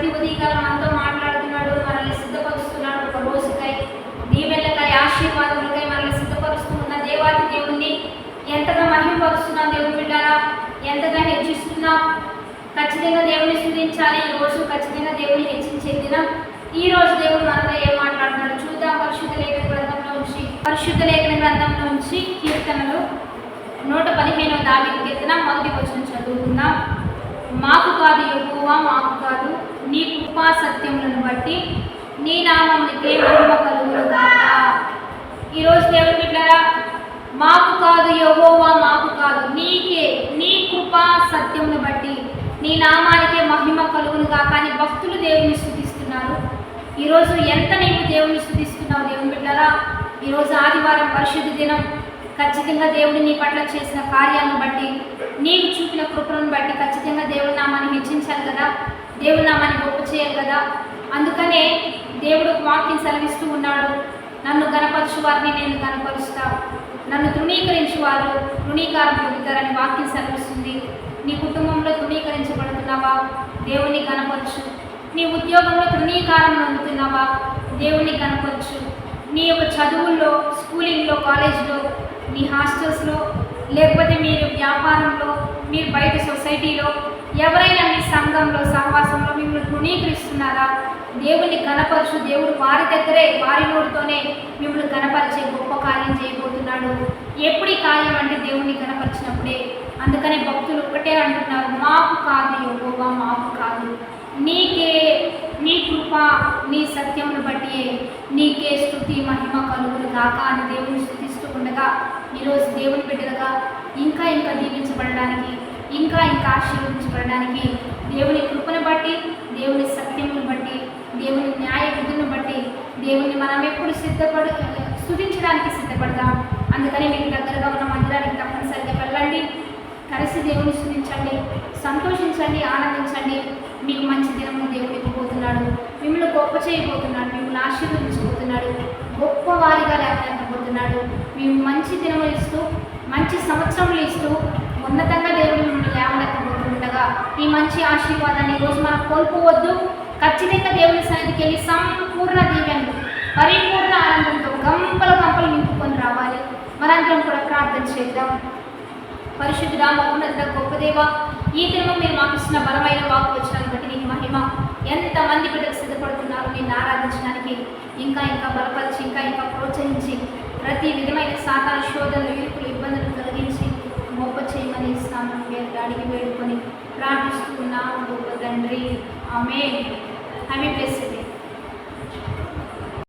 ప్రతి ఉదయకాలం మనతో మాట్లాడుతున్నాడు, మనల్ని సిద్ధపరుస్తున్నాడు. ఒక రోజుకై దీవెనలకై ఆశీర్వాదములకై మనల్ని సిద్ధపరుస్తూ ఉన్న దేవాది దేవుణ్ణి ఎంతగా మహిమపరుస్తున్నాం. దేవుని బిడ్డారా, ఎంతగా హెచ్చిస్తున్నాం. ఖచ్చితంగా దేవుని స్తుతించాలి. ఈ రోజు ఖచ్చితంగా దేవుని హెచ్చించే దినం. ఈ రోజు దేవుడు మనతో ఏం మాట్లాడుతున్నాడు చూద్దాం. పరిశుద్ధ లేఖన గ్రంథంలో నుంచి కీర్తనలు 115వ దావీదు కీర్తన 1వ వచనం చదువుకుందాం. మాకు కాదు యెహోవా, మాకు కాదు, నీ కృపా సత్యములను బట్టి నీ నామమునికే మహిమ కలుగును గాక. ఈరోజు దేవుని బిడ్డలారా, మాకు కాదు యెహోవా, మాకు కాదు, నీకే, నీ కృపా సత్యమును బట్టి నీ నామానికే మహిమ కలుగును గాక అని భక్తులు దేవుని స్తుతిస్తున్నారు. ఈరోజు ఎంత నీవు దేవుని స్తుతిస్తున్నావు దేవుని బిడ్డలారా. ఈరోజు ఆదివారం పరిశుద్ధ దినం. ఖచ్చితంగా దేవుడు నీ పట్ల చేసిన కార్యాలను బట్టి, నీకు చూపిన కృపను బట్టి ఖచ్చితంగా దేవుడి నామాన్ని హెచ్చించాలి కదా, దేవుడి నామాన్ని గొప్ప చేయాలి కదా. అందుకనే దేవుడు వాక్యం సెలవిస్తూ ఉన్నాడు, నన్ను గణపరచు వారిని నేను గణపరుస్తా, నన్ను తృణీకరించు వారు తృణీకారం పొందుతారని వాక్యం సెలవిస్తుంది. నీ కుటుంబంలో తృణీకరించబడుతున్నావా? దేవుని గణపరచు. నీ ఉద్యోగంలో తృణీకారం పొందుతున్నావా? దేవుని గణపరచు. నీ యొక్క చదువుల్లో, స్కూలింగ్లో, కాలేజ్లో, నీ హాస్టల్స్లో, లేకపోతే మీరు వ్యాపారంలో, మీరు బయట సొసైటీలో, ఎవరైనా మీ సంఘంలో, సహవాసంలో మిమ్మల్ని తృణీకరిస్తున్నారా? దేవుని గణపరచు. దేవుడు వారి దగ్గరే, వారి నోటితోనే మిమ్మల్ని గణపరిచే గొప్ప కార్యం చేయబోతున్నాడు. ఎప్పుడు ఈ కార్యం అంటే దేవుని గణపరిచినప్పుడే. అందుకనే భక్తులు ఒకటే అంటున్నారు, మాకు కాదు యెహోవా, మాకు కాదు, నీకే, నీ కృప, నీ సత్యమును బట్టి నీకే స్తుతి మహిమ కలుగును గాక అని దేవుని స్తుతిస్తూ ఉండగా, ఈరోజు దేవుని బిడ్డలుగా ఇంకా ఇంకా దీవించబడడానికి, ఇంకా ఇంకా ఆశీర్వదించబడడానికి దేవుని కృపను బట్టి, దేవుని సత్యమును బట్టి, దేవుని న్యాయ విధులను బట్టి దేవుని మనం ఎప్పుడు స్తుతించడానికి సిద్ధపడదాం. అందుకని మీకు దగ్గరగా ఉన్న మందిరానికి తప్పనిసరిగా వెళ్ళండి, కలిసి దేవుని స్తుతించండి, సంతోషించండి, ఆనందించండి. మీకు మంచి దినము దేవుడు ఇవ్వబోతున్నాడు, మిమ్మల్ని గొప్ప చేయబోతున్నాడు, మిమ్మల్ని ఆశీర్వదించబోతున్నాడు, గొప్ప వారిగా లేకపోతున్నాడు. మేము మంచి దినములు ఇస్తూ, మంచి సంవత్సరములు ఇస్తూ ఉన్నతంగా దేవుడు మిమ్మల్ని లేవనెత్తబోతుండగా ఈ మంచి ఆశీర్వాదాన్ని ఈరోజు మనం కోల్పోవద్దు. ఖచ్చితంగా దేవుని సన్నిధికి వెళ్ళి సంపూర్ణ దీవెనలు, పరిపూర్ణ ఆనందంతో గంపలు నింపుకొని రావాలి. మనందరం కూడా ప్రార్థన చేద్దాం. పరిశుద్ధుడా, మహోన్నతుడా, గొప్ప దేవా, ఈ దినం మీరు మాకు ఇచ్చిన బలమైన వాక్కు వచ్చినాన్ని బట్టి నీకు మహిమ. ఎంతమంది బిడ్డలు సిద్ధపడుతున్నారు నేను ఆరాధించడానికి. ఇంకా ఇంకా బలపరిచి, ఇంకా ఇంకా ప్రోత్సహించి, ప్రతి విధమైన సాతాను శోధనలు, ఇరుకులు, ఇబ్బందులు కలిగించి గొప్ప చేయమని ఇస్తామని అడిగి వేడుకొని ప్రార్థిస్తున్నాము గొప్ప తండ్రి. ఆమేన్. Have a blessed day.